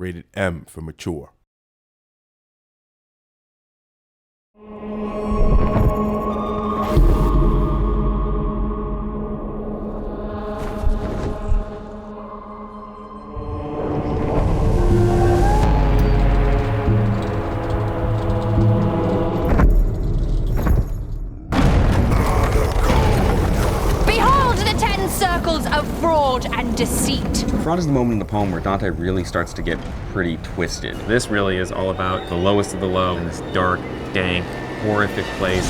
Rated M for mature. Circles of fraud and deceit. Fraud is the moment in the poem where Dante really starts to get pretty twisted. This really is all about the lowest of the low in this dark, dank, horrific place.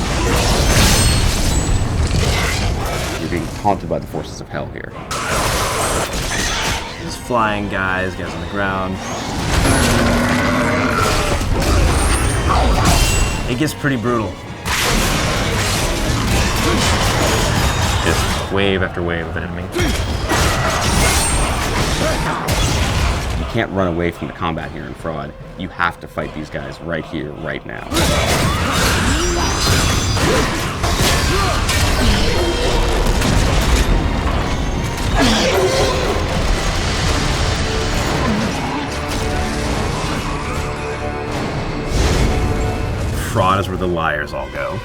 You're being haunted by the forces of hell here. There's flying guys on the ground. It gets pretty brutal. Just wave after wave of enemy. You can't run away from the combat here in Fraud. You have to fight these guys right here, right now. Fraud is where the liars all go.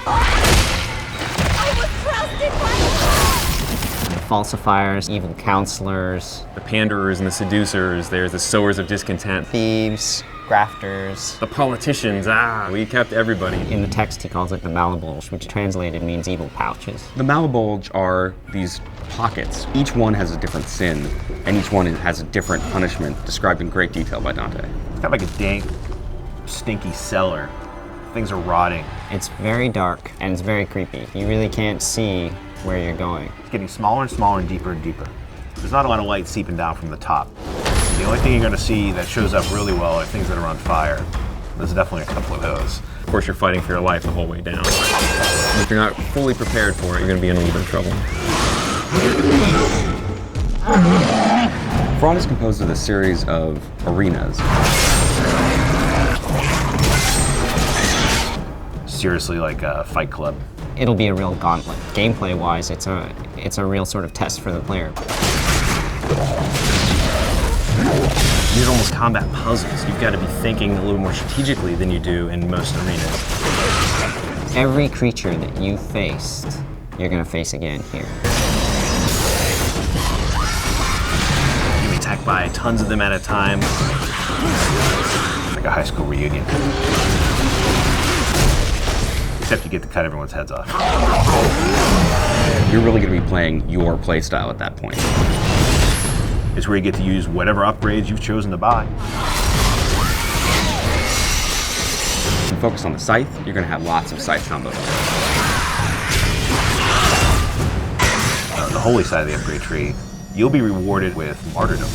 Falsifiers, evil counselors, The panderers and the seducers, there's the sowers of discontent. thieves, grafters. The politicians, we kept everybody. In the text, he calls it the malabulge, which translated means evil pouches. The malabulge are these pockets. Each one has a different sin, and each one has a different punishment, described in great detail by Dante. It's kind of like a dank, stinky cellar. Things are rotting. It's very dark, and it's very creepy. You really can't see where you're going. It's getting smaller and smaller and deeper and deeper. There's not a lot of light seeping down from the top. The only thing you're going to see that shows up really well are things that are on fire. There's definitely a couple of those. Of course, you're fighting for your life the whole way down. If you're not fully prepared for it, you're going to be in a little bit of trouble. Fraud is composed of a series of arenas. Seriously, like a Fight Club. It'll be a real gauntlet. Gameplay-wise, it's a real sort of test for the player. These are almost combat puzzles. You've got to be thinking a little more strategically than you do in most arenas. Every creature that you faced, you're gonna face again here. You be attacked by tons of them at a time. Like a high school reunion. Except you get to cut everyone's heads off. You're really going to be playing your playstyle at that point. It's where you get to use whatever upgrades you've chosen to buy. If you focus on the scythe, you're going to have lots of scythe combos. The holy side of the upgrade tree, you'll be rewarded with martyrdom.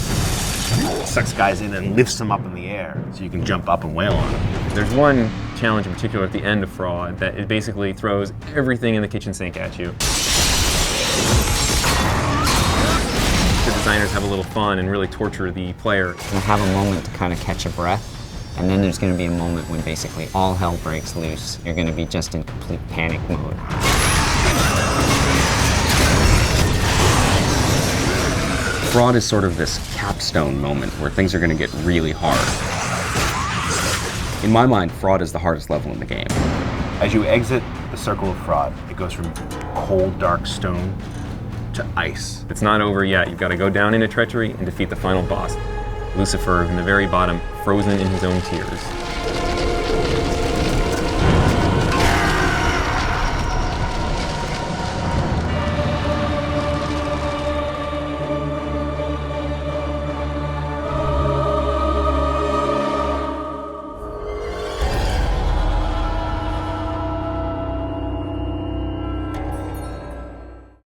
It sucks guys in and lifts them up in the air so you can jump up and wail on them. There's one challenge in particular at the end of Fraud that it basically throws everything in the kitchen sink at you. The designers have a little fun and really torture the player. You'll have a moment to kind of catch a breath, and then there's gonna be a moment when basically all hell breaks loose. You're gonna be just in complete panic mode. Fraud is sort of this capstone moment where things are going to get really hard. In my mind, Fraud is the hardest level in the game. As you exit the circle of Fraud, it goes from cold, dark stone to ice. It's not over yet. You've got to go down into treachery and defeat the final boss, Lucifer, in the very bottom, frozen in his own tears.